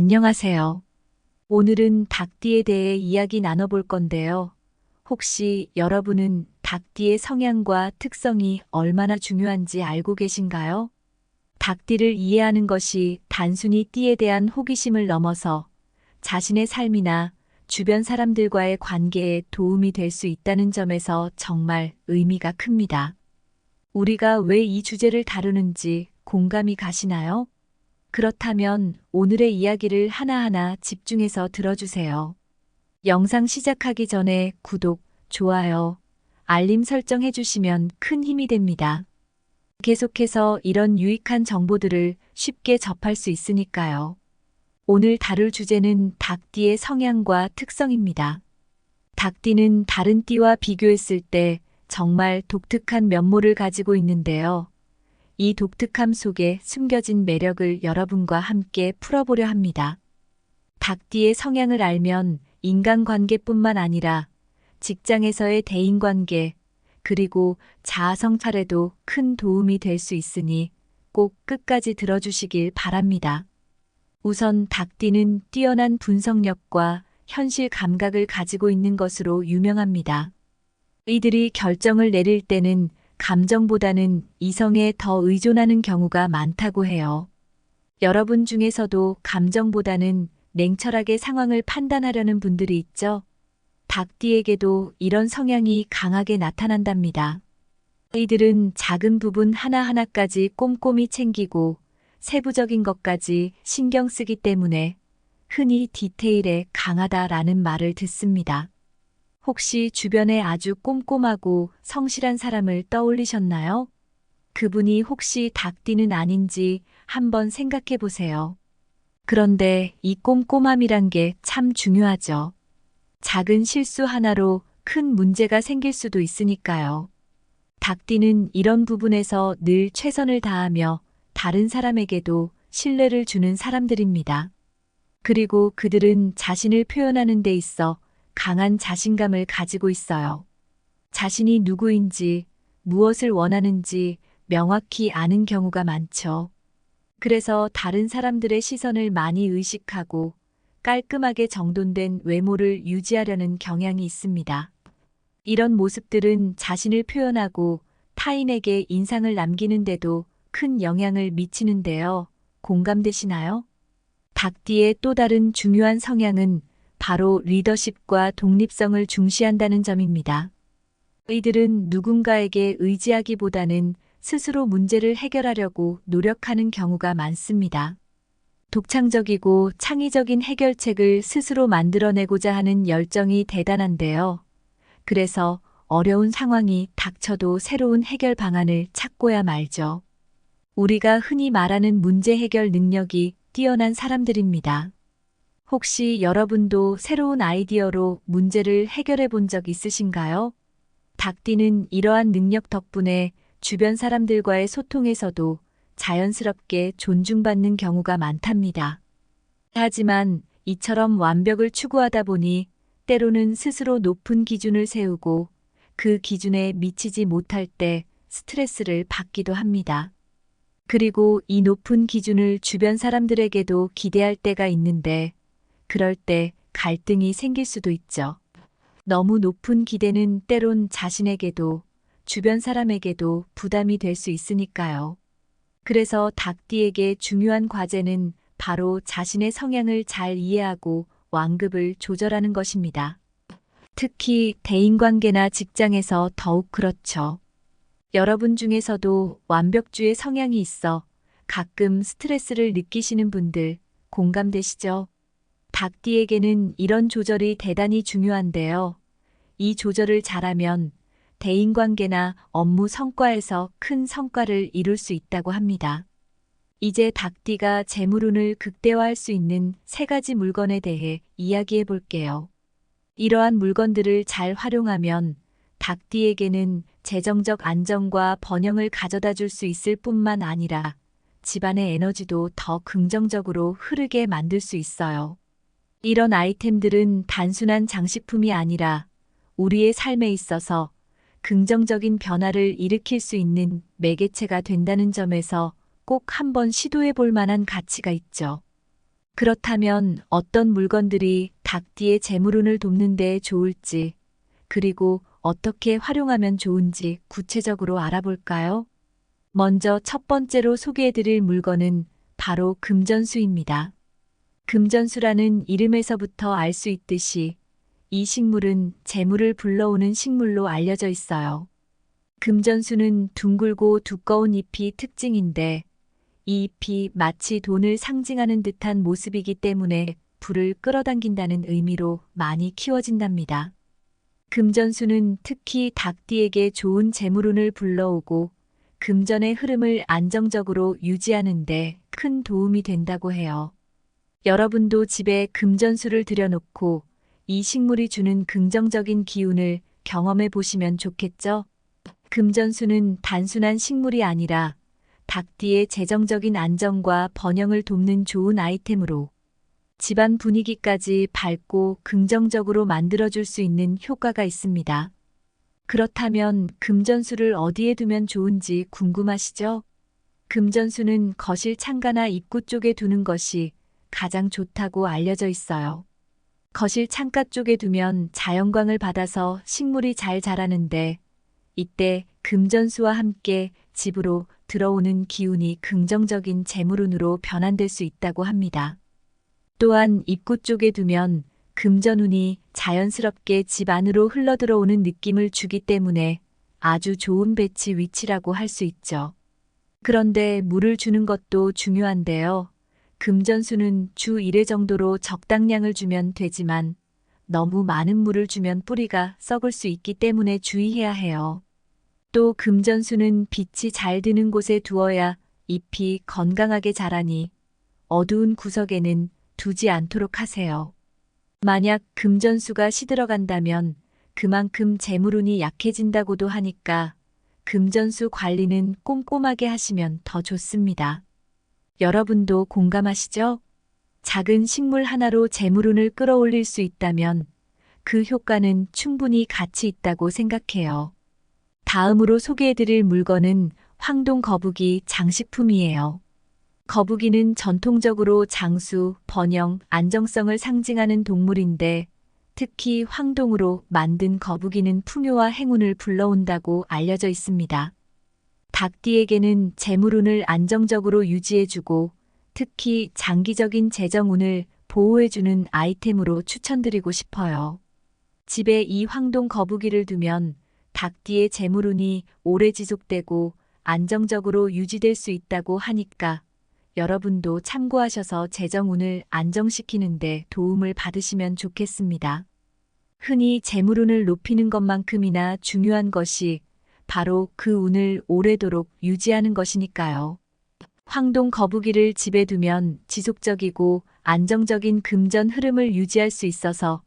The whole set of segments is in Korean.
안녕하세요. 오늘은 닭띠에 대해 이야기 나눠볼 건데요. 혹시 여러분은 닭띠의 성향과 특성이 얼마나 중요한지 알고 계신가요? 닭띠를 이해하는 것이 단순히 띠에 대한 호기심을 넘어서 자신의 삶이나 주변 사람들과의 관계에 도움이 될 수 있다는 점에서 정말 의미가 큽니다. 우리가 왜 이 주제를 다루는지 공감이 가시나요? 그렇다면 오늘의 이야기를 하나하나 집중해서 들어주세요. 영상 시작하기 전에 구독, 좋아요, 알림 설정해 주시면 큰 힘이 됩니다. 계속해서 이런 유익한 정보들을 쉽게 접할 수 있으니까요. 오늘 다룰 주제는 닭띠의 성향과 특성입니다. 닭띠는 다른 띠와 비교했을 때 정말 독특한 면모를 가지고 있는데요. 이 독특함 속에 숨겨진 매력을 여러분과 함께 풀어보려 합니다. 닭띠의 성향을 알면 인간관계뿐만 아니라 직장에서의 대인관계, 그리고 자아 성찰에도 큰 도움이 될 수 있으니 꼭 끝까지 들어주시길 바랍니다. 우선 닭띠는 뛰어난 분석력과 현실 감각을 가지고 있는 것으로 유명합니다. 이들이 결정을 내릴 때는 감정보다는 이성에 더 의존하는 경우가 많다고 해요. 여러분 중에서도 감정보다는 냉철하게 상황을 판단하려는 분들이 있죠? 닭띠에게도 이런 성향이 강하게 나타난답니다. 이들은 작은 부분 하나하나까지 꼼꼼히 챙기고 세부적인 것까지 신경 쓰기 때문에 흔히 디테일에 강하다라는 말을 듣습니다. 혹시 주변에 아주 꼼꼼하고 성실한 사람을 떠올리셨나요? 그분이 혹시 닭띠는 아닌지 한번 생각해 보세요. 그런데 이 꼼꼼함이란 게 참 중요하죠. 작은 실수 하나로 큰 문제가 생길 수도 있으니까요. 닭띠는 이런 부분에서 늘 최선을 다하며 다른 사람에게도 신뢰를 주는 사람들입니다. 그리고 그들은 자신을 표현하는 데 있어 강한 자신감을 가지고 있어요. 자신이 누구인지, 무엇을 원하는지 명확히 아는 경우가 많죠. 그래서 다른 사람들의 시선을 많이 의식하고 깔끔하게 정돈된 외모를 유지하려는 경향이 있습니다. 이런 모습들은 자신을 표현하고 타인에게 인상을 남기는데도 큰 영향을 미치는데요. 공감되시나요? 닭띠의 또 다른 중요한 성향은 바로 리더십과 독립성을 중시한다는 점입니다. 이들은 누군가에게 의지하기보다는 스스로 문제를 해결하려고 노력하는 경우가 많습니다. 독창적이고 창의적인 해결책을 스스로 만들어내고자 하는 열정이 대단한데요. 그래서 어려운 상황이 닥쳐도 새로운 해결 방안을 찾고야 말죠. 우리가 흔히 말하는 문제 해결 능력이 뛰어난 사람들입니다. 혹시 여러분도 새로운 아이디어로 문제를 해결해 본 적 있으신가요? 닭띠는 이러한 능력 덕분에 주변 사람들과의 소통에서도 자연스럽게 존중받는 경우가 많답니다. 하지만 이처럼 완벽을 추구하다 보니 때로는 스스로 높은 기준을 세우고 그 기준에 미치지 못할 때 스트레스를 받기도 합니다. 그리고 이 높은 기준을 주변 사람들에게도 기대할 때가 있는데 그럴 때 갈등이 생길 수도 있죠. 너무 높은 기대는 때론 자신에게도 주변 사람에게도 부담이 될 수 있으니까요. 그래서 닭띠에게 중요한 과제는 바로 자신의 성향을 잘 이해하고 완급을 조절하는 것입니다. 특히 대인관계나 직장에서 더욱 그렇죠. 여러분 중에서도 완벽주의 성향이 있어 가끔 스트레스를 느끼시는 분들 공감되시죠? 닭띠에게는 이런 조절이 대단히 중요한데요. 이 조절을 잘하면 대인관계나 업무 성과에서 큰 성과를 이룰 수 있다고 합니다. 이제 닭띠가 재물운을 극대화할 수 있는 3가지 물건에 대해 이야기해 볼게요. 이러한 물건들을 잘 활용하면 닭띠에게는 재정적 안정과 번영을 가져다 줄 수 있을 뿐만 아니라 집안의 에너지도 더 긍정적으로 흐르게 만들 수 있어요. 이런 아이템들은 단순한 장식품이 아니라 우리의 삶에 있어서 긍정적인 변화를 일으킬 수 있는 매개체가 된다는 점에서 꼭 한번 시도해 볼 만한 가치가 있죠. 그렇다면 어떤 물건들이 닭띠의 재물운을 돕는 데 좋을지, 그리고 어떻게 활용하면 좋은지 구체적으로 알아볼까요? 먼저 첫 번째로 소개해드릴 물건은 바로 금전수입니다. 금전수라는 이름에서부터 알 수 있듯이 이 식물은 재물을 불러오는 식물로 알려져 있어요. 금전수는 둥글고 두꺼운 잎이 특징인데 이 잎이 마치 돈을 상징하는 듯한 모습이기 때문에 불을 끌어당긴다는 의미로 많이 키워진답니다. 금전수는 특히 닭띠에게 좋은 재물운을 불러오고 금전의 흐름을 안정적으로 유지하는 데 큰 도움이 된다고 해요. 여러분도 집에 금전수를 들여놓고 이 식물이 주는 긍정적인 기운을 경험해 보시면 좋겠죠? 금전수는 단순한 식물이 아니라 닭띠의 재정적인 안정과 번영을 돕는 좋은 아이템으로 집안 분위기까지 밝고 긍정적으로 만들어줄 수 있는 효과가 있습니다. 그렇다면 금전수를 어디에 두면 좋은지 궁금하시죠? 금전수는 거실 창가나 입구 쪽에 두는 것이 가장 좋다고 알려져 있어요. 거실 창가 쪽에 두면 자연광을 받아서 식물이 잘 자라는데 이때 금전수와 함께 집으로 들어오는 기운이 긍정적인 재물운으로 변환될 수 있다고 합니다. 또한 입구 쪽에 두면 금전운이 자연스럽게 집 안으로 흘러들어오는 느낌을 주기 때문에 아주 좋은 배치 위치라고 할 수 있죠. 그런데 물을 주는 것도 중요한데요. 금전수는 주 1회 정도로 적당량을 주면 되지만 너무 많은 물을 주면 뿌리가 썩을 수 있기 때문에 주의해야 해요. 또 금전수는 빛이 잘 드는 곳에 두어야 잎이 건강하게 자라니 어두운 구석에는 두지 않도록 하세요. 만약 금전수가 시들어간다면 그만큼 재물운이 약해진다고도 하니까 금전수 관리는 꼼꼼하게 하시면 더 좋습니다. 여러분도 공감하시죠? 작은 식물 하나로 재물운을 끌어올릴 수 있다면 그 효과는 충분히 가치 있다고 생각해요. 다음으로 소개해드릴 물건은 황동 거북이 장식품이에요. 거북이는 전통적으로 장수, 번영, 안정성을 상징하는 동물인데 특히 황동으로 만든 거북이는 풍요와 행운을 불러온다고 알려져 있습니다. 닭띠에게는 재물운을 안정적으로 유지해주고 특히 장기적인 재정운을 보호해주는 아이템으로 추천드리고 싶어요. 집에 이 황동 거북이를 두면 닭띠의 재물운이 오래 지속되고 안정적으로 유지될 수 있다고 하니까 여러분도 참고하셔서 재정운을 안정시키는 데 도움을 받으시면 좋겠습니다. 흔히 재물운을 높이는 것만큼이나 중요한 것이 바로 그 운을 오래도록 유지하는 것이니까요. 황동 거북이를 집에 두면 지속적이고 안정적인 금전 흐름을 유지할 수 있어서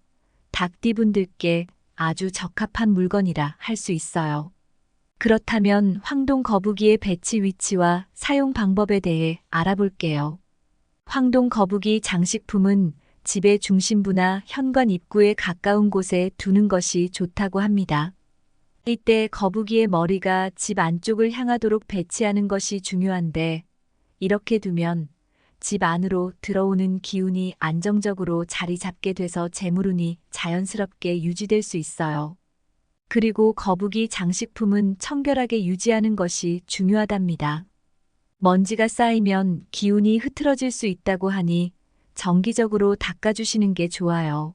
닭띠분들께 아주 적합한 물건이라 할 수 있어요. 그렇다면 황동 거북이의 배치 위치와 사용 방법에 대해 알아볼게요. 황동 거북이 장식품은 집의 중심부나 현관 입구에 가까운 곳에 두는 것이 좋다고 합니다. 이때 거북이의 머리가 집 안쪽을 향하도록 배치하는 것이 중요한데 이렇게 두면 집 안으로 들어오는 기운이 안정적으로 자리 잡게 돼서 재물운이 자연스럽게 유지될 수 있어요. 그리고 거북이 장식품은 청결하게 유지하는 것이 중요하답니다. 먼지가 쌓이면 기운이 흐트러질 수 있다고 하니 정기적으로 닦아주시는 게 좋아요.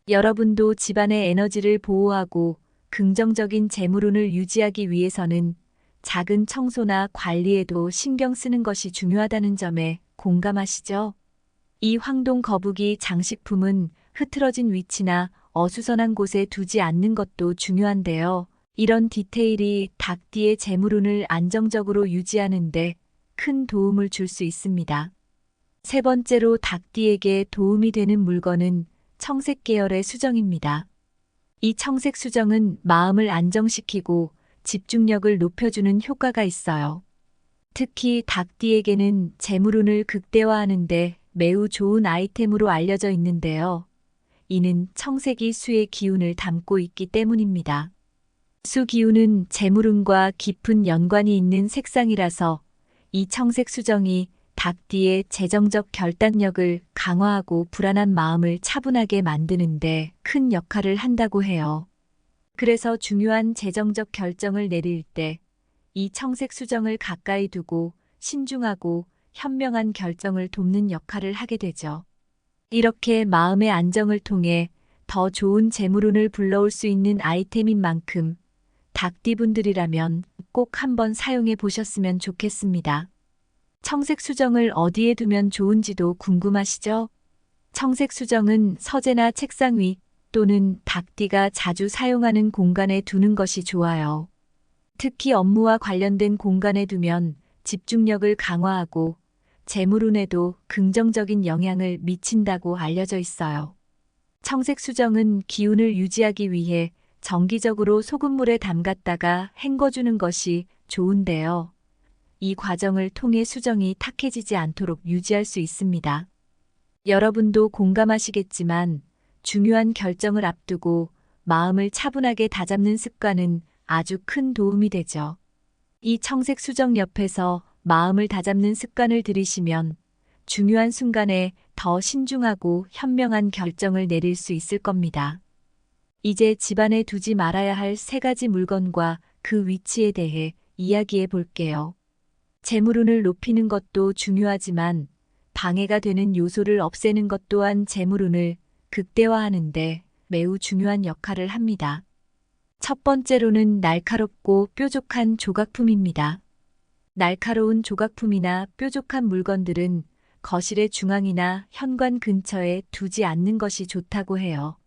여러분도 집안의 에너지를 보호하고 긍정적인 재물운을 유지하기 위해서는 작은 청소나 관리에도 신경 쓰는 것이 중요하다는 점에 공감하시죠? 이 황동 거북이 장식품은 흐트러진 위치나 어수선한 곳에 두지 않는 것도 중요한데요. 이런 디테일이 닭띠의 재물운을 안정적으로 유지하는데 큰 도움을 줄 수 있습니다. 세 번째로 닭띠에게 도움이 되는 물건은 청색 계열의 수정입니다. 이 청색 수정은 마음을 안정시키고 집중력을 높여주는 효과가 있어요. 특히 닭띠에게는 재물운을 극대화하는데 매우 좋은 아이템으로 알려져 있는데요. 이는 청색이 수의 기운을 담고 있기 때문입니다. 수 기운은 재물운과 깊은 연관이 있는 색상이라서 이 청색 수정이 닭띠의 재정적 결단력을 강화하고 불안한 마음을 차분하게 만드는데 큰 역할을 한다고 해요. 그래서 중요한 재정적 결정을 내릴 때 이 청색 수정을 가까이 두고 신중하고 현명한 결정을 돕는 역할을 하게 되죠. 이렇게 마음의 안정을 통해 더 좋은 재물운을 불러올 수 있는 아이템인 만큼 닭띠분들이라면 꼭 한번 사용해 보셨으면 좋겠습니다. 청색 수정을 어디에 두면 좋은지도 궁금하시죠? 청색 수정은 서재나 책상 위 또는 닭띠가 자주 사용하는 공간에 두는 것이 좋아요. 특히 업무와 관련된 공간에 두면 집중력을 강화하고 재물운에도 긍정적인 영향을 미친다고 알려져 있어요. 청색 수정은 기운을 유지하기 위해 정기적으로 소금물에 담갔다가 헹궈주는 것이 좋은데요. 이 과정을 통해 수정이 탁해지지 않도록 유지할 수 있습니다. 여러분도 공감하시겠지만 중요한 결정을 앞두고 마음을 차분하게 다잡는 습관은 아주 큰 도움이 되죠. 이 청색 수정 옆에서 마음을 다잡는 습관을 들이시면 중요한 순간에 더 신중하고 현명한 결정을 내릴 수 있을 겁니다. 이제 집안에 두지 말아야 할 3가지 물건과 그 위치에 대해 이야기해 볼게요. 재물운을 높이는 것도 중요하지만 방해가 되는 요소를 없애는 것 또한 재물운을 극대화하는데 매우 중요한 역할을 합니다. 첫 번째로는 날카롭고 뾰족한 조각품입니다. 날카로운 조각품이나 뾰족한 물건들은 거실의 중앙이나 현관 근처에 두지 않는 것이 좋다고 해요.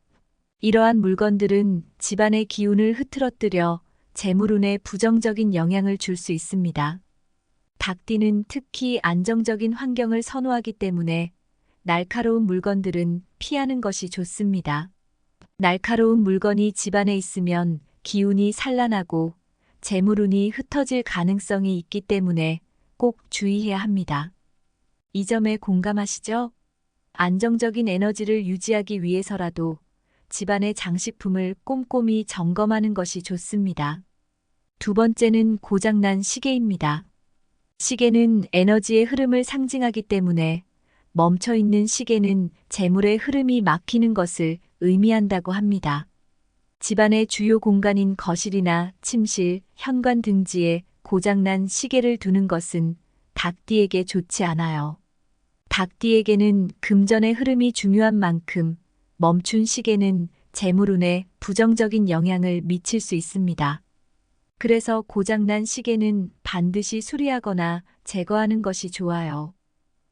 이러한 물건들은 집안의 기운을 흐트러뜨려 재물운에 부정적인 영향을 줄 수 있습니다. 닭띠는 특히 안정적인 환경을 선호하기 때문에 날카로운 물건들은 피하는 것이 좋습니다. 날카로운 물건이 집안에 있으면 기운이 산란하고 재물운이 흩어질 가능성이 있기 때문에 꼭 주의해야 합니다. 이 점에 공감하시죠? 안정적인 에너지를 유지하기 위해서라도 집안의 장식품을 꼼꼼히 점검하는 것이 좋습니다. 두 번째는 고장난 시계입니다. 시계는 에너지의 흐름을 상징하기 때문에 멈춰 있는 시계는 재물의 흐름이 막히는 것을 의미한다고 합니다. 집안의 주요 공간인 거실이나 침실, 현관 등지에 고장난 시계를 두는 것은 닭띠에게 좋지 않아요. 닭띠에게는 금전의 흐름이 중요한 만큼 멈춘 시계는 재물운에 부정적인 영향을 미칠 수 있습니다. 그래서 고장난 시계는 반드시 수리하거나 제거하는 것이 좋아요.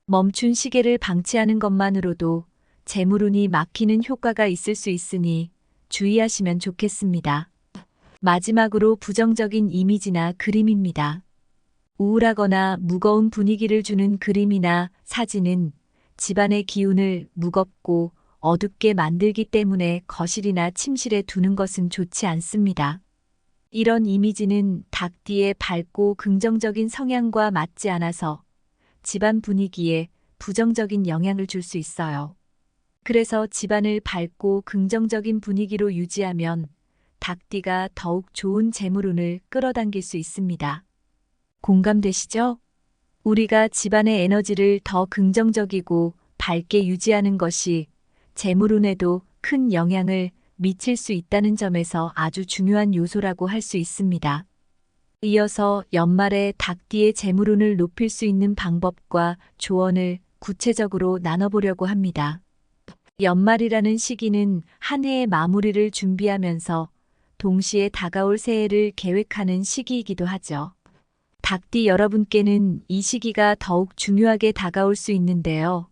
멈춘 시계를 방치하는 것만으로도 재물운이 막히는 효과가 있을 수 있으니 주의하시면 좋겠습니다. 마지막으로 부정적인 이미지나 그림입니다. 우울하거나 무거운 분위기를 주는 그림이나 사진은 집안의 기운을 무겁고 어둡게 만들기 때문에 거실이나 침실에 두는 것은 좋지 않습니다. 이런 이미지는 닭띠의 밝고 긍정적인 성향과 맞지 않아서 집안 분위기에 부정적인 영향을 줄 수 있어요. 그래서 집안을 밝고 긍정적인 분위기로 유지하면 닭띠가 더욱 좋은 재물운을 끌어당길 수 있습니다. 공감되시죠? 우리가 집안의 에너지를 더 긍정적이고 밝게 유지하는 것이 재물운에도 큰 영향을 미칠 수 있다는 점에서 아주 중요한 요소라고 할 수 있습니다. 이어서 연말에 닭띠의 재물운을 높일 수 있는 방법과 조언을 구체적으로 나눠보려고 합니다. 연말이라는 시기는 한 해의 마무리를 준비하면서 동시에 다가올 새해를 계획하는 시기이기도 하죠. 닭띠 여러분께는 이 시기가 더욱 중요하게 다가올 수 있는데요.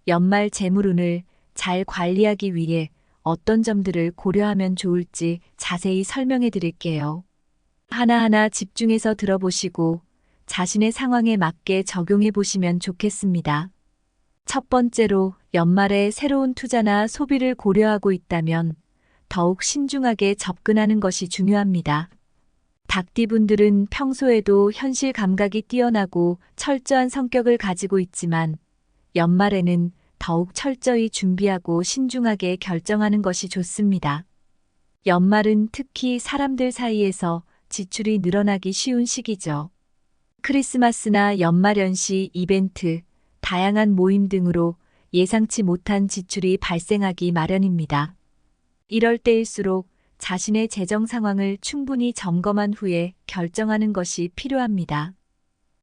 연말 재물운을 잘 관리하기 위해 어떤 점들을 고려하면 좋을지 자세히 설명해 드릴게요. 하나하나 집중해서 들어보시고 자신의 상황에 맞게 적용해 보시면 좋겠습니다. 첫 번째로 연말에 새로운 투자나 소비를 고려하고 있다면 더욱 신중하게 접근하는 것이 중요합니다. 닭띠분들은 평소에도 현실 감각이 뛰어나고 철저한 성격을 가지고 있지만 연말에는 더욱 철저히 준비하고 신중하게 결정하는 것이 좋습니다. 연말은 특히 사람들 사이에서 지출이 늘어나기 쉬운 시기죠. 크리스마스나 연말연시 이벤트, 다양한 모임 등으로 예상치 못한 지출이 발생하기 마련입니다. 이럴 때일수록 자신의 재정 상황을 충분히 점검한 후에 결정하는 것이 필요합니다.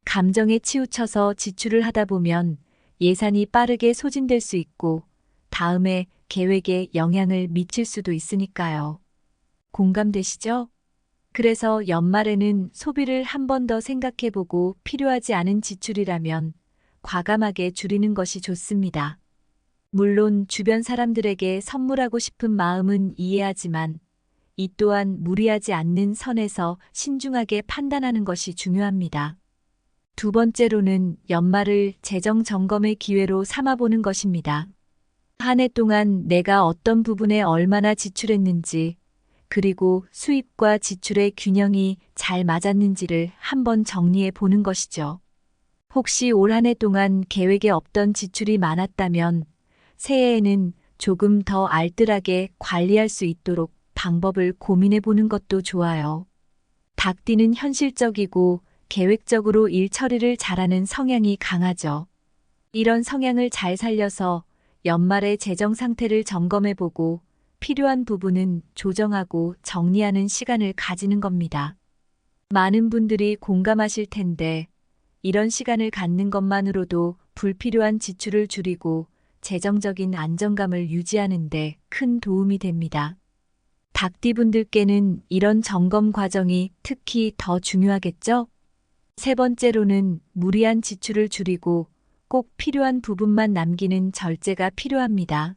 감정에 치우쳐서 지출을 하다 보면 예산이 빠르게 소진될 수 있고 다음에 계획에 영향을 미칠 수도 있으니까요. 공감되시죠? 그래서 연말에는 소비를 한 번 더 생각해보고 필요하지 않은 지출이라면 과감하게 줄이는 것이 좋습니다. 물론 주변 사람들에게 선물하고 싶은 마음은 이해하지만 이 또한 무리하지 않는 선에서 신중하게 판단하는 것이 중요합니다. 두 번째로는 연말을 재정 점검의 기회로 삼아보는 것입니다. 한 해 동안 내가 어떤 부분에 얼마나 지출했는지, 그리고 수입과 지출의 균형이 잘 맞았는지를 한번 정리해 보는 것이죠. 혹시 올 한 해 동안 계획에 없던 지출이 많았다면 새해에는 조금 더 알뜰하게 관리할 수 있도록 방법을 고민해 보는 것도 좋아요. 닭띠는 현실적이고 계획적으로 일 처리를 잘하는 성향이 강하죠. 이런 성향을 잘 살려서 연말에 재정 상태를 점검해 보고 필요한 부분은 조정하고 정리하는 시간을 가지는 겁니다. 많은 분들이 공감하실 텐데 이런 시간을 갖는 것만으로도 불필요한 지출을 줄이고 재정적인 안정감을 유지하는 데 큰 도움이 됩니다. 닭띠분들께는 이런 점검 과정이 특히 더 중요하겠죠? 세 번째로는 무리한 지출을 줄이고 꼭 필요한 부분만 남기는 절제가 필요합니다.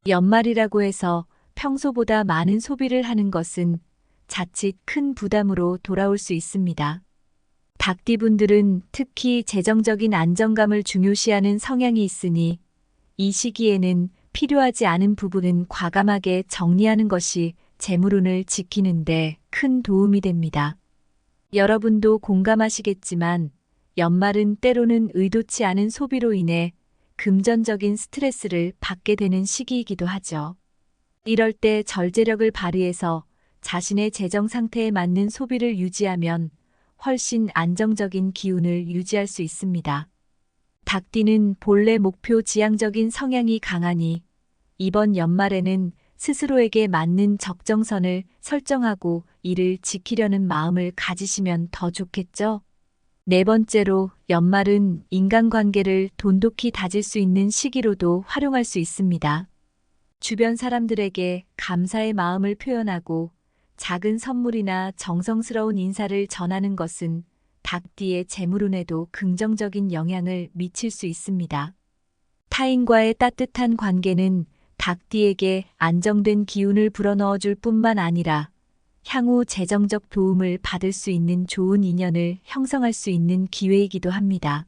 연말이라고 해서 평소보다 많은 소비를 하는 것은 자칫 큰 부담으로 돌아올 수 있습니다. 닭띠분들은 특히 재정적인 안정감을 중요시하는 성향이 있으니 이 시기에는 필요하지 않은 부분은 과감하게 정리하는 것이 재물운을 지키는데 큰 도움이 됩니다. 여러분도 공감하시겠지만 연말은 때로는 의도치 않은 소비로 인해 금전적인 스트레스를 받게 되는 시기이기도 하죠. 이럴 때 절제력을 발휘해서 자신의 재정 상태에 맞는 소비를 유지하면 훨씬 안정적인 기운을 유지할 수 있습니다. 닭띠는 본래 목표 지향적인 성향이 강하니 이번 연말에는 스스로에게 맞는 적정선을 설정하고 이를 지키려는 마음을 가지시면 더 좋겠죠? 네 번째로 연말은 인간관계를 돈독히 다질 수 있는 시기로도 활용할 수 있습니다. 주변 사람들에게 감사의 마음을 표현하고 작은 선물이나 정성스러운 인사를 전하는 것은 닭띠의 재물운에도 긍정적인 영향을 미칠 수 있습니다. 타인과의 따뜻한 관계는 닭띠에게 안정된 기운을 불어넣어 줄 뿐만 아니라 향후 재정적 도움을 받을 수 있는 좋은 인연을 형성할 수 있는 기회이기도 합니다.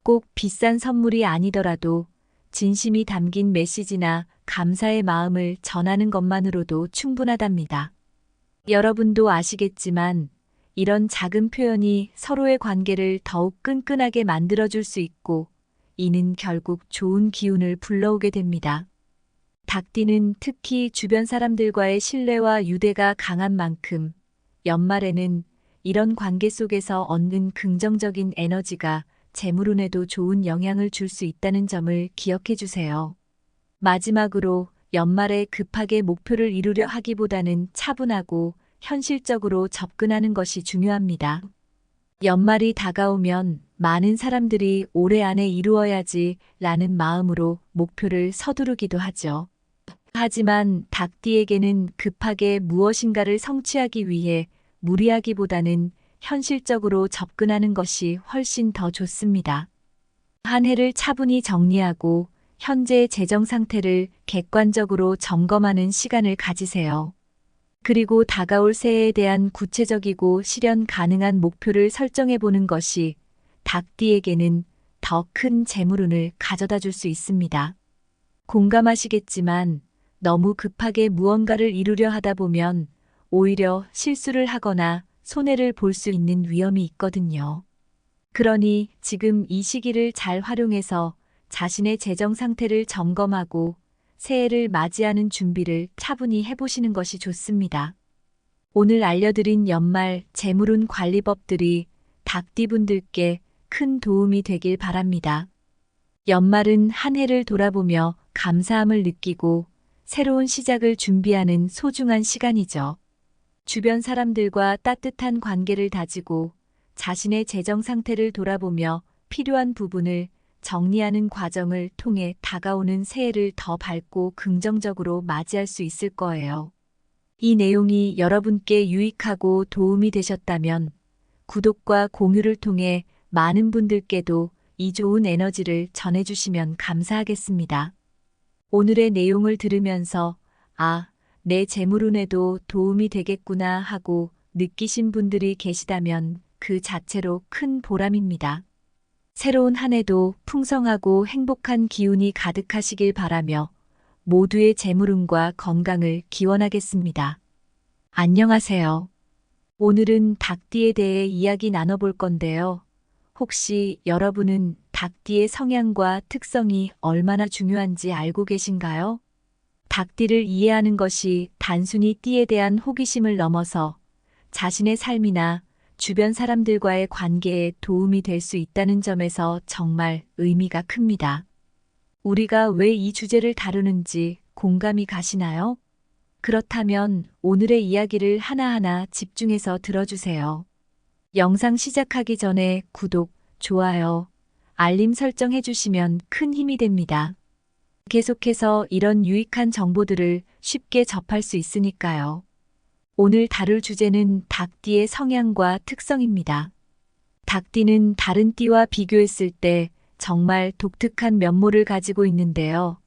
꼭 비싼 선물이 아니더라도 진심이 담긴 메시지나 감사의 마음을 전하는 것만으로도 충분하답니다. 여러분도 아시겠지만 이런 작은 표현이 서로의 관계를 더욱 끈끈하게 만들어줄 수 있고 이는 결국 좋은 기운을 불러오게 됩니다. 닭띠는 특히 주변 사람들과의 신뢰와 유대가 강한 만큼 연말에는 이런 관계 속에서 얻는 긍정적인 에너지가 재물운에도 좋은 영향을 줄 수 있다는 점을 기억해 주세요. 마지막으로 연말에 급하게 목표를 이루려 하기보다는 차분하고 현실적으로 접근하는 것이 중요합니다. 연말이 다가오면 많은 사람들이 올해 안에 이루어야지 라는 마음으로 목표를 서두르기도 하죠. 하지만 닭띠에게는 급하게 무엇인가를 성취하기 위해 무리하기보다는 현실적으로 접근하는 것이 훨씬 더 좋습니다. 한 해를 차분히 정리하고 현재의 재정 상태를 객관적으로 점검하는 시간을 가지세요. 그리고 다가올 새해에 대한 구체적이고 실현 가능한 목표를 설정해 보는 것이 닭띠에게는 더 큰 재물운을 가져다 줄 수 있습니다. 공감하시겠지만 너무 급하게 무언가를 이루려 하다 보면 오히려 실수를 하거나 손해를 볼 수 있는 위험이 있거든요. 그러니 지금 이 시기를 잘 활용해서 자신의 재정 상태를 점검하고 새해를 맞이하는 준비를 차분히 해보시는 것이 좋습니다. 오늘 알려드린 연말 재물운 관리법들이 닭띠분들께 큰 도움이 되길 바랍니다. 연말은 한 해를 돌아보며 감사함을 느끼고 새로운 시작을 준비하는 소중한 시간이죠. 주변 사람들과 따뜻한 관계를 다지고 자신의 재정 상태를 돌아보며 필요한 부분을 정리하는 과정을 통해 다가오는 새해를 더 밝고 긍정적으로 맞이할 수 있을 거예요. 이 내용이 여러분께 유익하고 도움이 되셨다면 구독과 공유를 통해 많은 분들께도 이 좋은 에너지를 전해주시면 감사하겠습니다. 오늘의 내용을 들으면서 내 재물운에도 도움이 되겠구나 하고 느끼신 분들이 계시다면 그 자체로 큰 보람입니다. 새로운 한 해도 풍성하고 행복한 기운이 가득하시길 바라며 모두의 재물운과 건강을 기원하겠습니다. 안녕하세요. 오늘은 닭띠에 대해 이야기 나눠볼 건데요. 혹시 여러분은 닭띠의 성향과 특성이 얼마나 중요한지 알고 계신가요? 닭띠를 이해하는 것이 단순히 띠에 대한 호기심을 넘어서 자신의 삶이나 주변 사람들과의 관계에 도움이 될 수 있다는 점에서 정말 의미가 큽니다. 우리가 왜 이 주제를 다루는지 공감이 가시나요? 그렇다면 오늘의 이야기를 하나하나 집중해서 들어주세요. 영상 시작하기 전에 구독, 좋아요, 알림 설정해 주시면 큰 힘이 됩니다. 계속해서 이런 유익한 정보들을 쉽게 접할 수 있으니까요. 오늘 다룰 주제는 닭띠의 성향과 특성입니다. 닭띠는 다른 띠와 비교했을 때 정말 독특한 면모를 가지고 있는데요.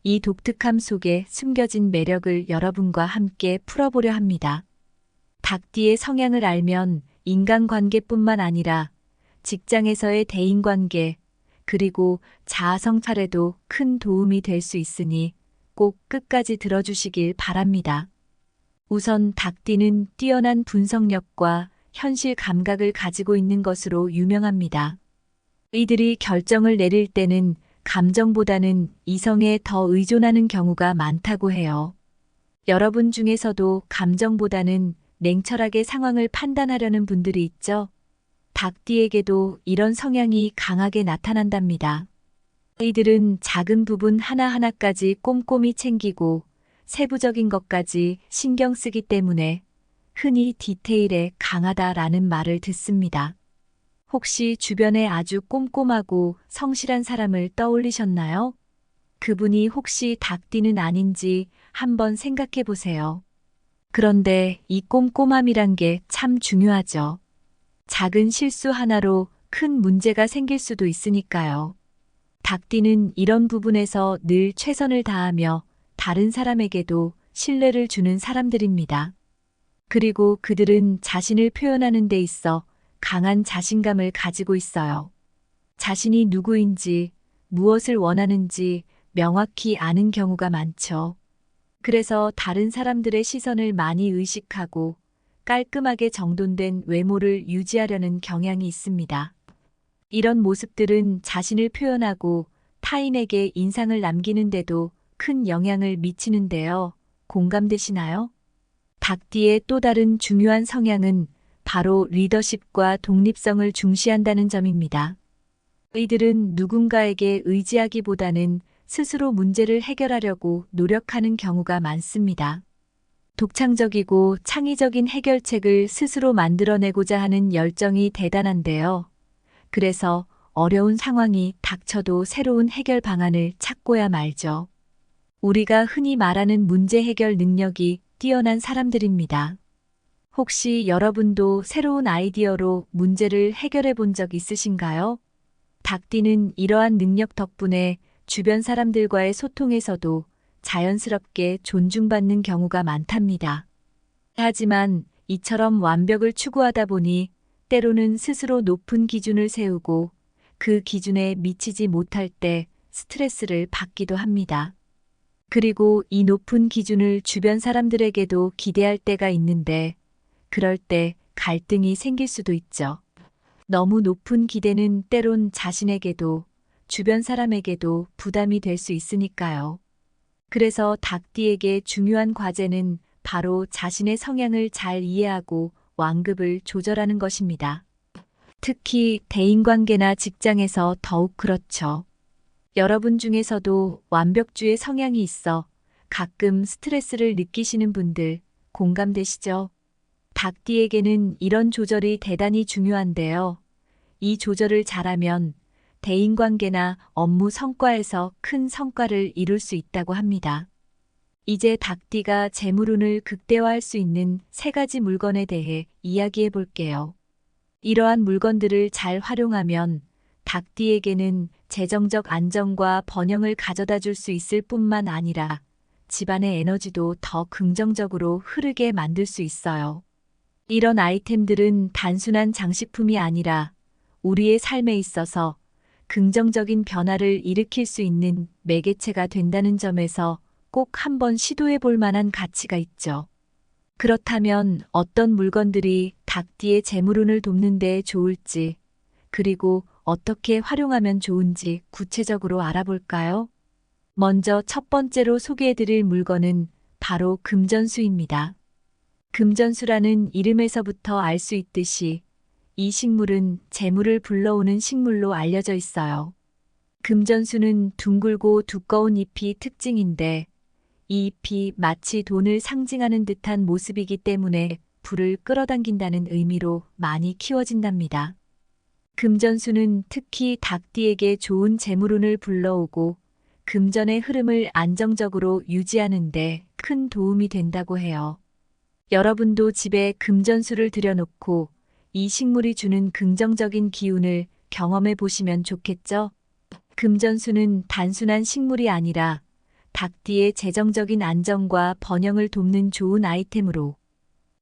이 독특함 속에 숨겨진 매력을 여러분과 함께 풀어보려 합니다. 닭띠의 성향을 알면 인간관계뿐만 아니라 직장에서의 대인관계, 그리고 자아성찰에도 큰 도움이 될 수 있으니 꼭 끝까지 들어주시길 바랍니다. 우선 닭띠는 뛰어난 분석력과 현실 감각을 가지고 있는 것으로 유명합니다. 이들이 결정을 내릴 때는 감정보다는 이성에 더 의존하는 경우가 많다고 해요. 여러분 중에서도 감정보다는 냉철하게 상황을 판단하려는 분들이 있죠? 닭띠에게도 이런 성향이 강하게 나타난답니다. 이들은 작은 부분 하나하나까지 꼼꼼히 챙기고 세부적인 것까지 신경 쓰기 때문에 흔히 디테일에 강하다라는 말을 듣습니다. 혹시 주변에 아주 꼼꼼하고 성실한 사람을 떠올리셨나요? 그분이 혹시 닭띠는 아닌지 한번 생각해 보세요. 그런데 이 꼼꼼함이란 게 참 중요하죠. 작은 실수 하나로 큰 문제가 생길 수도 있으니까요. 닭띠는 이런 부분에서 늘 최선을 다하며 다른 사람에게도 신뢰를 주는 사람들입니다. 그리고 그들은 자신을 표현하는 데 있어 강한 자신감을 가지고 있어요. 자신이 누구인지, 무엇을 원하는지 명확히 아는 경우가 많죠. 그래서 다른 사람들의 시선을 많이 의식하고 깔끔하게 정돈된 외모를 유지하려는 경향이 있습니다. 이런 모습들은 자신을 표현하고 타인에게 인상을 남기는데도 큰 영향을 미치는데요. 공감되시나요? 닭띠의 또 다른 중요한 성향은 바로 리더십과 독립성을 중시한다는 점입니다. 이들은 누군가에게 의지하기보다는 스스로 문제를 해결하려고 노력하는 경우가 많습니다. 독창적이고 창의적인 해결책을 스스로 만들어내고자 하는 열정이 대단한데요. 그래서 어려운 상황이 닥쳐도 새로운 해결 방안을 찾고야 말죠. 우리가 흔히 말하는 문제 해결 능력이 뛰어난 사람들입니다. 혹시 여러분도 새로운 아이디어로 문제를 해결해 본 적 있으신가요? 닭띠는 이러한 능력 덕분에 주변 사람들과의 소통에서도 자연스럽게 존중받는 경우가 많답니다. 하지만 이처럼 완벽을 추구하다 보니 때로는 스스로 높은 기준을 세우고 그 기준에 미치지 못할 때 스트레스를 받기도 합니다. 그리고 이 높은 기준을 주변 사람들에게도 기대할 때가 있는데 그럴 때 갈등이 생길 수도 있죠. 너무 높은 기대는 때론 자신에게도 주변 사람에게도 부담이 될 수 있으니까요. 그래서 닭띠에게 중요한 과제는 바로 자신의 성향을 잘 이해하고 완급을 조절하는 것입니다. 특히 대인관계나 직장에서 더욱 그렇죠. 여러분 중에서도 완벽주의 성향이 있어 가끔 스트레스를 느끼시는 분들 공감되시죠? 닭띠에게는 이런 조절이 대단히 중요한데요. 이 조절을 잘하면 대인관계나 업무 성과에서 큰 성과를 이룰 수 있다고 합니다. 이제 닭띠가 재물운을 극대화할 수 있는 세 가지 물건에 대해 이야기해 볼게요. 이러한 물건들을 잘 활용하면 닭띠에게는 재정적 안정과 번영을 가져다 줄 수 있을 뿐만 아니라 집안의 에너지도 더 긍정적으로 흐르게 만들 수 있어요. 이런 아이템들은 단순한 장식품이 아니라 우리의 삶에 있어서 긍정적인 변화를 일으킬 수 있는 매개체가 된다는 점에서 꼭 한번 시도해 볼 만한 가치가 있죠. 그렇다면 어떤 물건들이 닭띠의 재물운을 돕는 데 좋을지, 그리고 어떻게 활용하면 좋은지 구체적으로 알아볼까요? 먼저 첫 번째로 소개해 드릴 물건은 바로 금전수입니다. 금전수라는 이름에서부터 알 수 있듯이 이 식물은 재물을 불러오는 식물로 알려져 있어요. 금전수는 둥글고 두꺼운 잎이 특징인데 이 잎이 마치 돈을 상징하는 듯한 모습이기 때문에 불을 끌어당긴다는 의미로 많이 키워진답니다. 금전수는 특히 닭띠에게 좋은 재물운을 불러오고 금전의 흐름을 안정적으로 유지하는 데 큰 도움이 된다고 해요. 여러분도 집에 금전수를 들여놓고 이 식물이 주는 긍정적인 기운을 경험해 보시면 좋겠죠? 금전수는 단순한 식물이 아니라 닭띠의 재정적인 안정과 번영을 돕는 좋은 아이템으로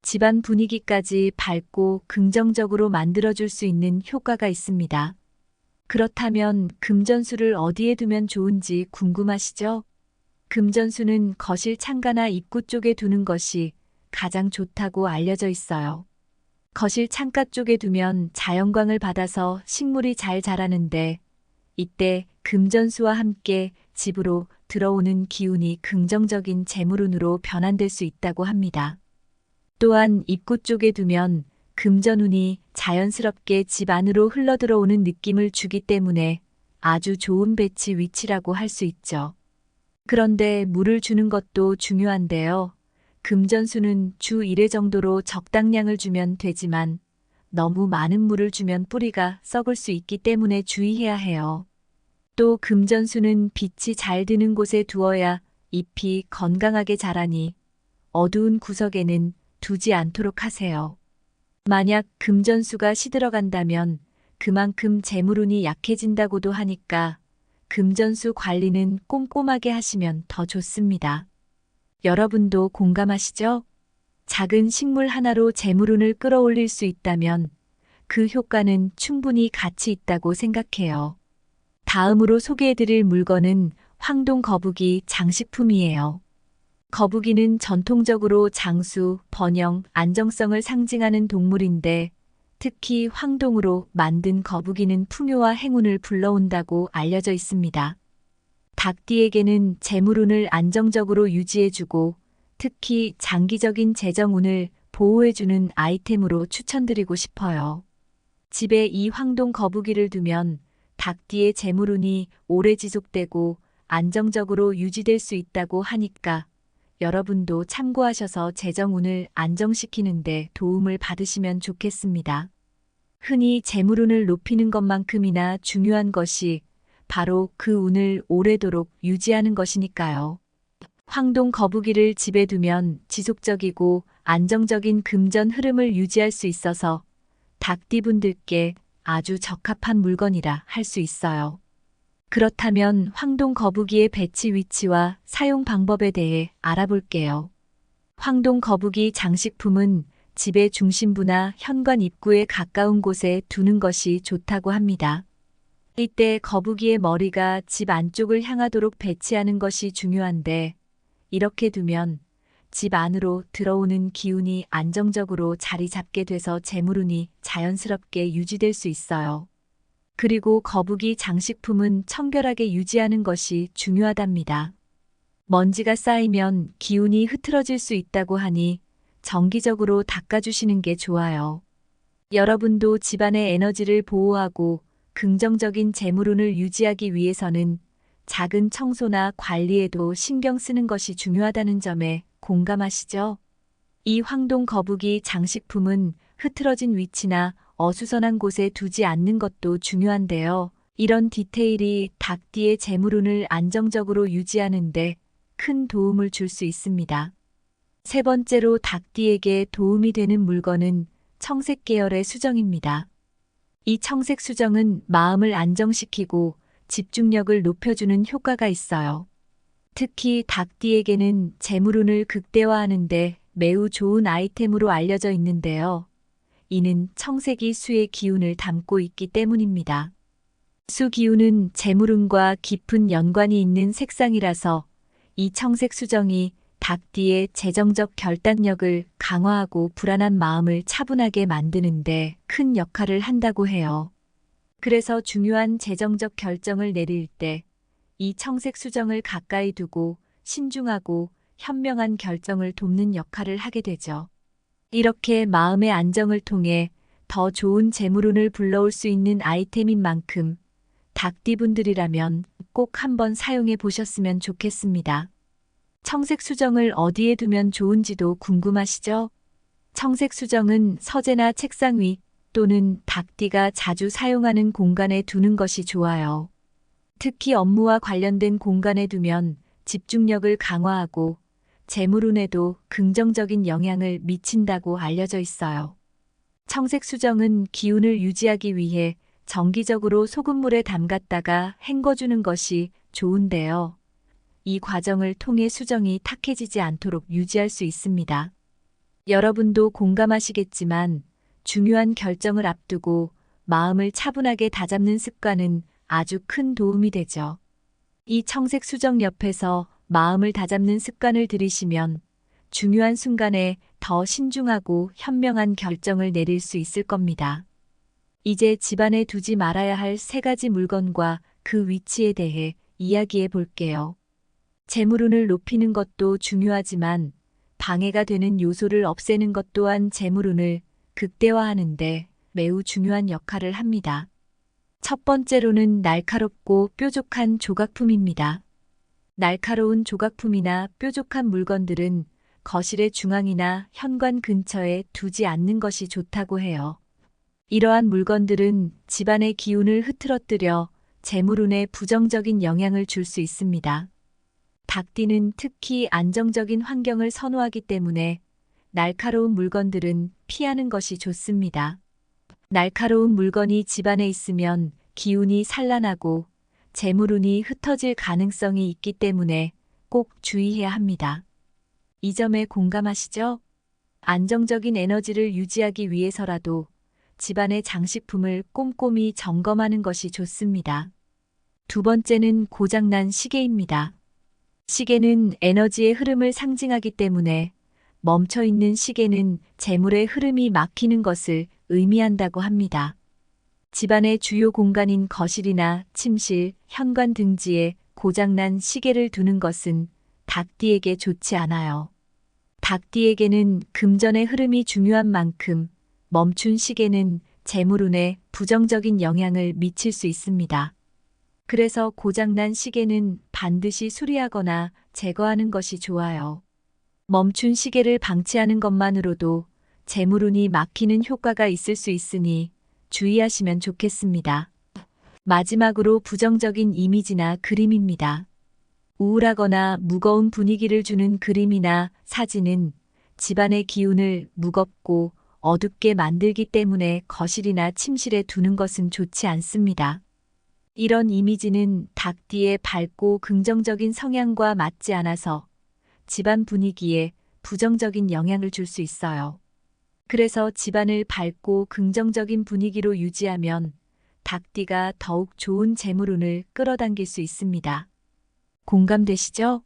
집안 분위기까지 밝고 긍정적으로 만들어줄 수 있는 효과가 있습니다. 그렇다면 금전수를 어디에 두면 좋은지 궁금하시죠? 금전수는 거실 창가나 입구 쪽에 두는 것이 가장 좋다고 알려져 있어요. 거실 창가 쪽에 두면 자연광을 받아서 식물이 잘 자라는데 이때 금전수와 함께 집으로 들어오는 기운이 긍정적인 재물운으로 변환될 수 있다고 합니다. 또한 입구 쪽에 두면 금전운이 자연스럽게 집 안으로 흘러들어오는 느낌을 주기 때문에 아주 좋은 배치 위치라고 할 수 있죠. 그런데 물을 주는 것도 중요한데요. 금전수는 주 1회 정도로 적당량을 주면 되지만 너무 많은 물을 주면 뿌리가 썩을 수 있기 때문에 주의해야 해요. 또 금전수는 빛이 잘 드는 곳에 두어야 잎이 건강하게 자라니 어두운 구석에는 두지 않도록 하세요. 만약 금전수가 시들어간다면 그만큼 재물운이 약해진다고도 하니까 금전수 관리는 꼼꼼하게 하시면 더 좋습니다. 여러분도 공감하시죠? 작은 식물 하나로 재물운을 끌어올릴 수 있다면 그 효과는 충분히 가치 있다고 생각해요. 다음으로 소개해드릴 물건은 황동 거북이 장식품이에요. 거북이는 전통적으로 장수, 번영, 안정성을 상징하는 동물인데 특히 황동으로 만든 거북이는 풍요와 행운을 불러온다고 알려져 있습니다. 닭띠에게는 재물운을 안정적으로 유지해주고 특히 장기적인 재정운을 보호해주는 아이템으로 추천드리고 싶어요. 집에 이 황동 거북이를 두면 닭띠의 재물운이 오래 지속되고 안정적으로 유지될 수 있다고 하니까 여러분도 참고하셔서 재정운을 안정시키는 데 도움을 받으시면 좋겠습니다. 흔히 재물운을 높이는 것만큼이나 중요한 것이 바로 그 운을 오래도록 유지하는 것이니까요. 황동 거북이를 집에 두면 지속적이고 안정적인 금전 흐름을 유지할 수 있어서 닭띠분들께 아주 적합한 물건이라 할 수 있어요. 그렇다면 황동 거북이의 배치 위치와 사용 방법에 대해 알아볼게요. 황동 거북이 장식품은 집의 중심부나 현관 입구에 가까운 곳에 두는 것이 좋다고 합니다. 이때 거북이의 머리가 집 안쪽을 향하도록 배치하는 것이 중요한데 이렇게 두면 집 안으로 들어오는 기운이 안정적으로 자리 잡게 돼서 재물운이 자연스럽게 유지될 수 있어요. 그리고 거북이 장식품은 청결하게 유지하는 것이 중요하답니다. 먼지가 쌓이면 기운이 흐트러질 수 있다고 하니 정기적으로 닦아주시는 게 좋아요. 여러분도 집안의 에너지를 보호하고 긍정적인 재물운을 유지하기 위해서는 작은 청소나 관리에도 신경 쓰는 것이 중요하다는 점에 공감하시죠? 이 황동 거북이 장식품은 흐트러진 위치나 어수선한 곳에 두지 않는 것도 중요한데요. 이런 디테일이 닭띠의 재물운을 안정적으로 유지하는데 큰 도움을 줄 수 있습니다. 세 번째로 닭띠에게 도움이 되는 물건은 청색 계열의 수정입니다. 이 청색 수정은 마음을 안정시키고 집중력을 높여주는 효과가 있어요. 특히 닭띠에게는 재물운을 극대화하는데 매우 좋은 아이템으로 알려져 있는데요. 이는 청색이 수의 기운을 담고 있기 때문입니다. 수 기운은 재물운과 깊은 연관이 있는 색상이라서 이 청색 수정이 닭띠의 재정적 결단력을 강화하고 불안한 마음을 차분하게 만드는데 큰 역할을 한다고 해요. 그래서 중요한 재정적 결정을 내릴 때 이 청색 수정을 가까이 두고 신중하고 현명한 결정을 돕는 역할을 하게 되죠. 이렇게 마음의 안정을 통해 더 좋은 재물운을 불러올 수 있는 아이템인 만큼 닭띠분들이라면 꼭 한번 사용해 보셨으면 좋겠습니다. 청색 수정을 어디에 두면 좋은지도 궁금하시죠? 청색 수정은 서재나 책상 위 또는 닭띠가 자주 사용하는 공간에 두는 것이 좋아요. 특히 업무와 관련된 공간에 두면 집중력을 강화하고 재물운에도 긍정적인 영향을 미친다고 알려져 있어요. 청색 수정은 기운을 유지하기 위해 정기적으로 소금물에 담갔다가 헹궈주는 것이 좋은데요. 이 과정을 통해 수정이 탁해지지 않도록 유지할 수 있습니다. 여러분도 공감하시겠지만 중요한 결정을 앞두고 마음을 차분하게 다잡는 습관은 아주 큰 도움이 되죠. 이 청색 수정 옆에서 마음을 다잡는 습관을 들이시면 중요한 순간에 더 신중하고 현명한 결정을 내릴 수 있을 겁니다. 이제 집안에 두지 말아야 할 세 가지 물건과 그 위치에 대해 이야기해 볼게요. 재물운을 높이는 것도 중요하지만 방해가 되는 요소를 없애는 것 또한 재물운을 극대화하는데 매우 중요한 역할을 합니다. 첫 번째로는 날카롭고 뾰족한 조각품입니다. 날카로운 조각품이나 뾰족한 물건들은 거실의 중앙이나 현관 근처에 두지 않는 것이 좋다고 해요. 이러한 물건들은 집안의 기운을 흐트러뜨려 재물운에 부정적인 영향을 줄 수 있습니다. 닭띠는 특히 안정적인 환경을 선호하기 때문에 날카로운 물건들은 피하는 것이 좋습니다. 날카로운 물건이 집안에 있으면 기운이 산란하고 재물운이 흩어질 가능성이 있기 때문에 꼭 주의해야 합니다. 이 점에 공감하시죠? 안정적인 에너지를 유지하기 위해서라도 집안의 장식품을 꼼꼼히 점검하는 것이 좋습니다. 두 번째는 고장난 시계입니다. 시계는 에너지의 흐름을 상징하기 때문에 멈춰 있는 시계는 재물의 흐름이 막히는 것을 의미한다고 합니다. 집안의 주요 공간인 거실이나 침실, 현관 등지에 고장난 시계를 두는 것은 닭띠에게 좋지 않아요. 닭띠에게는 금전의 흐름이 중요한 만큼 멈춘 시계는 재물운에 부정적인 영향을 미칠 수 있습니다. 그래서 고장난 시계는 반드시 수리하거나 제거하는 것이 좋아요. 멈춘 시계를 방치하는 것만으로도 재물운이 막히는 효과가 있을 수 있으니 주의하시면 좋겠습니다. 마지막으로 부정적인 이미지나 그림입니다. 우울하거나 무거운 분위기를 주는 그림이나 사진은 집안의 기운을 무겁고 어둡게 만들기 때문에 거실이나 침실에 두는 것은 좋지 않습니다. 이런 이미지는 닭띠의 밝고 긍정적인 성향과 맞지 않아서 집안 분위기에 부정적인 영향을 줄 수 있어요. 그래서 집안을 밝고 긍정적인 분위기로 유지하면 닭띠가 더욱 좋은 재물운을 끌어당길 수 있습니다. 공감되시죠?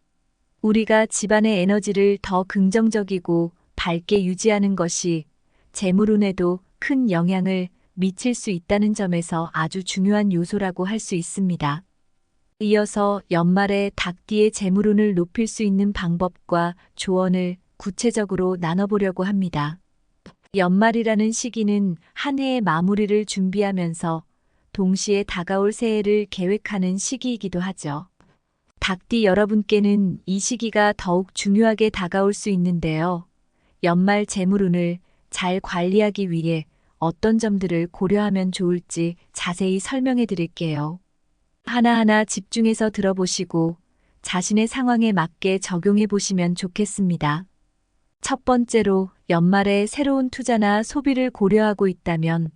우리가 집안의 에너지를 더 긍정적이고 밝게 유지하는 것이 재물운에도 큰 영향을 미칠 수 있다는 점에서 아주 중요한 요소라고 할 수 있습니다. 이어서 연말에 닭띠의 재물운을 높일 수 있는 방법과 조언을 구체적으로 나눠보려고 합니다. 연말이라는 시기는 한 해의 마무리를 준비하면서 동시에 다가올 새해를 계획하는 시기이기도 하죠. 닭띠 여러분께는 이 시기가 더욱 중요하게 다가올 수 있는데요. 연말 재물운을 잘 관리하기 위해 어떤 점들을 고려하면 좋을지 자세히 설명해 드릴게요. 하나하나 집중해서 들어보시고 자신의 상황에 맞게 적용해 보시면 좋겠습니다. 첫 번째로 연말에 새로운 투자나 소비를 고려하고 있다면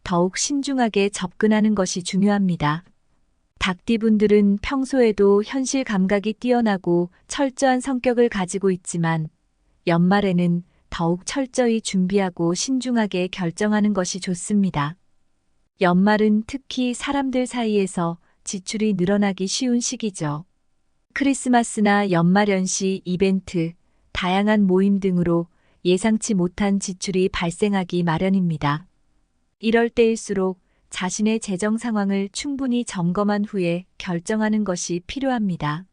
더욱 신중하게 접근하는 것이 중요합니다. 닭띠분들은 평소에도 현실 감각이 뛰어나고 철저한 성격을 가지고 있지만 연말에는 더욱 철저히 준비하고 신중하게 결정하는 것이 좋습니다. 연말은 특히 사람들 사이에서 지출이 늘어나기 쉬운 시기죠. 크리스마스나 연말연시 이벤트, 다양한 모임 등으로 예상치 못한 지출이 발생하기 마련입니다. 이럴 때일수록 자신의 재정 상황을 충분히 점검한 후에 결정하는 것이 필요합니다.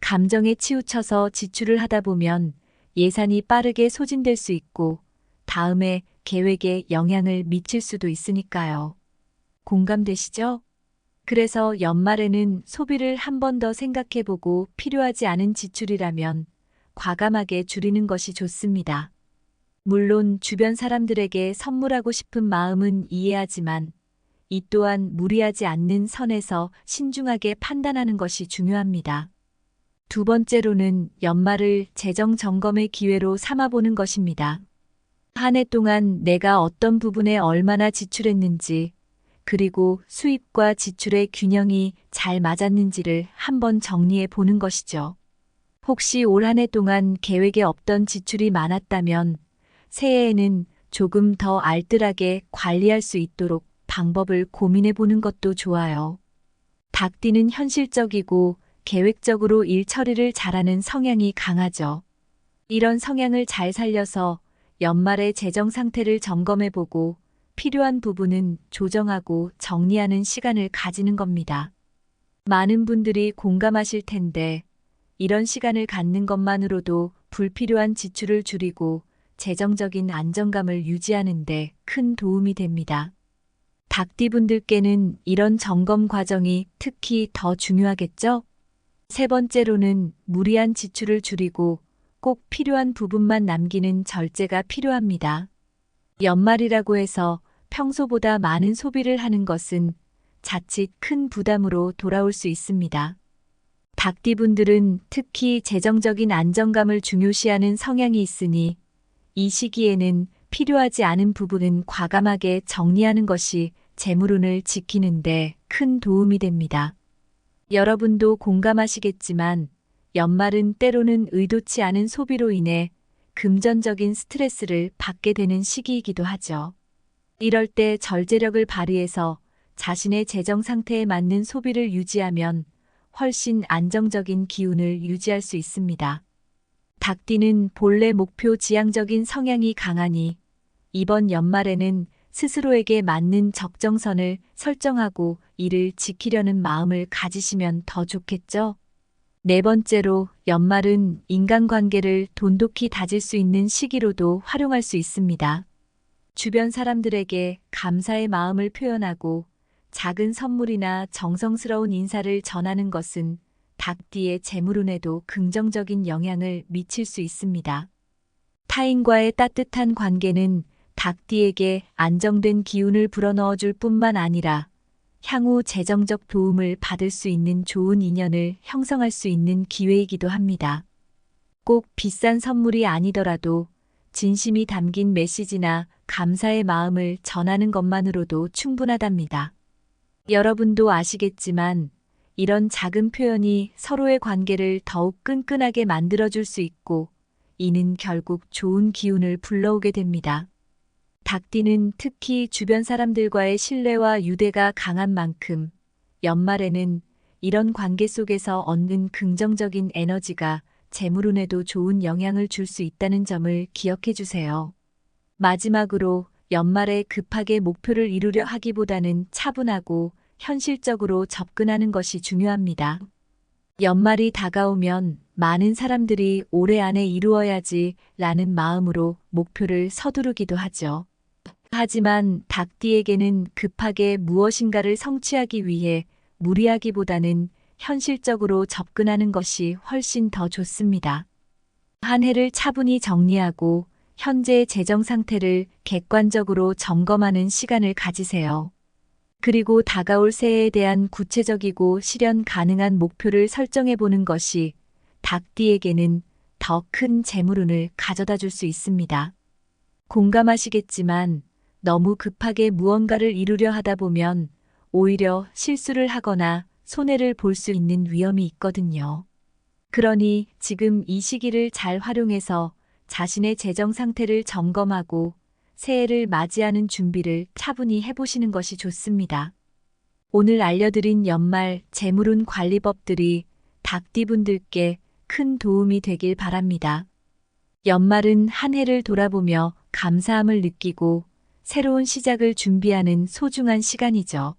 감정에 치우쳐서 지출을 하다 보면 예산이 빠르게 소진될 수 있고 다음에 계획에 영향을 미칠 수도 있으니까요. 공감되시죠? 그래서 연말에는 소비를 한 번 더 생각해보고 필요하지 않은 지출이라면 과감하게 줄이는 것이 좋습니다. 물론 주변 사람들에게 선물하고 싶은 마음은 이해하지만 이 또한 무리하지 않는 선에서 신중하게 판단하는 것이 중요합니다. 두 번째로는 연말을 재정 점검의 기회로 삼아보는 것입니다. 한 해 동안 내가 어떤 부분에 얼마나 지출했는지, 그리고 수입과 지출의 균형이 잘 맞았는지를 한번 정리해 보는 것이죠. 혹시 올 한 해 동안 계획에 없던 지출이 많았다면 새해에는 조금 더 알뜰하게 관리할 수 있도록 방법을 고민해 보는 것도 좋아요. 닭띠는 현실적이고 계획적으로 일 처리를 잘하는 성향이 강하죠. 이런 성향을 잘 살려서 연말의 재정 상태를 점검해 보고 필요한 부분은 조정하고 정리하는 시간을 가지는 겁니다. 많은 분들이 공감하실 텐데 이런 시간을 갖는 것만으로도 불필요한 지출을 줄이고 재정적인 안정감을 유지하는 데 큰 도움이 됩니다. 닭띠분들께는 이런 점검 과정이 특히 더 중요하겠죠? 세 번째로는 무리한 지출을 줄이고 꼭 필요한 부분만 남기는 절제가 필요합니다. 연말이라고 해서 평소보다 많은 소비를 하는 것은 자칫 큰 부담으로 돌아올 수 있습니다. 닭띠분들은 특히 재정적인 안정감을 중요시하는 성향이 있으니 이 시기에는 필요하지 않은 부분은 과감하게 정리하는 것이 재물운을 지키는데 큰 도움이 됩니다. 여러분도 공감하시겠지만 연말은 때로는 의도치 않은 소비로 인해 금전적인 스트레스를 받게 되는 시기이기도 하죠. 이럴 때 절제력을 발휘해서 자신의 재정 상태에 맞는 소비를 유지하면 훨씬 안정적인 기운을 유지할 수 있습니다. 닭띠는 본래 목표 지향적인 성향이 강하니 이번 연말에는 스스로에게 맞는 적정선을 설정하고 이를 지키려는 마음을 가지시면 더 좋겠죠? 네 번째로 연말은 인간관계를 돈독히 다질 수 있는 시기로도 활용할 수 있습니다. 주변 사람들에게 감사의 마음을 표현하고 작은 선물이나 정성스러운 인사를 전하는 것은 닭띠의 재물운에도 긍정적인 영향을 미칠 수 있습니다. 타인과의 따뜻한 관계는 닭띠에게 안정된 기운을 불어넣어 줄 뿐만 아니라 향후 재정적 도움을 받을 수 있는 좋은 인연을 형성할 수 있는 기회이기도 합니다. 꼭 비싼 선물이 아니더라도 진심이 담긴 메시지나 감사의 마음을 전하는 것만으로도 충분하답니다. 여러분도 아시겠지만 이런 작은 표현이 서로의 관계를 더욱 끈끈하게 만들어줄 수 있고 이는 결국 좋은 기운을 불러오게 됩니다. 닭띠는 특히 주변 사람들과의 신뢰와 유대가 강한 만큼 연말에는 이런 관계 속에서 얻는 긍정적인 에너지가 재물운에도 좋은 영향을 줄 수 있다는 점을 기억해 주세요. 마지막으로 연말에 급하게 목표를 이루려 하기보다는 차분하고 현실적으로 접근하는 것이 중요합니다. 연말이 다가오면 많은 사람들이 올해 안에 이루어야지 라는 마음으로 목표를 서두르기도 하죠. 하지만 닭띠에게는 급하게 무엇인가를 성취하기 위해 무리하기보다는 현실적으로 접근하는 것이 훨씬 더 좋습니다. 한 해를 차분히 정리하고 현재의 재정 상태를 객관적으로 점검하는 시간을 가지세요. 그리고 다가올 새해에 대한 구체적이고 실현 가능한 목표를 설정해 보는 것이 닭띠에게는 더 큰 재물운을 가져다 줄 수 있습니다. 공감하시겠지만 너무 급하게 무언가를 이루려 하다 보면 오히려 실수를 하거나 손해를 볼 수 있는 위험이 있거든요. 그러니 지금 이 시기를 잘 활용해서 자신의 재정 상태를 점검하고 새해를 맞이하는 준비를 차분히 해보시는 것이 좋습니다. 오늘 알려드린 연말 재물운 관리법들이 닭띠분들께 큰 도움이 되길 바랍니다. 연말은 한 해를 돌아보며 감사함을 느끼고 새로운 시작을 준비하는 소중한 시간이죠.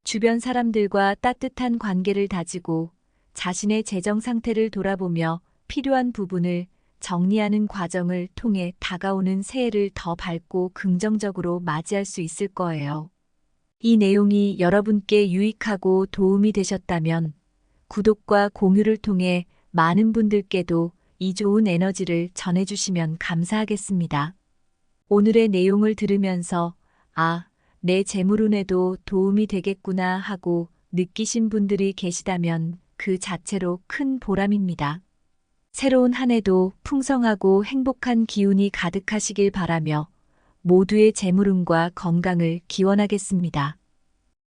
주변 사람들과 따뜻한 관계를 다지고 자신의 재정 상태를 돌아보며 필요한 부분을 정리하는 과정을 통해 다가오는 새해를 더 밝고 긍정적으로 맞이할 수 있을 거예요. 이 내용이 여러분께 유익하고 도움이 되셨다면 구독과 공유를 통해 많은 분들께도 이 좋은 에너지를 전해주시면 감사하겠습니다. 오늘의 내용을 들으면서 내 재물운에도 도움이 되겠구나 하고 느끼신 분들이 계시다면 그 자체로 큰 보람입니다. 새로운 한 해도 풍성하고 행복한 기운이 가득하시길 바라며 모두의 재물운과 건강을 기원하겠습니다.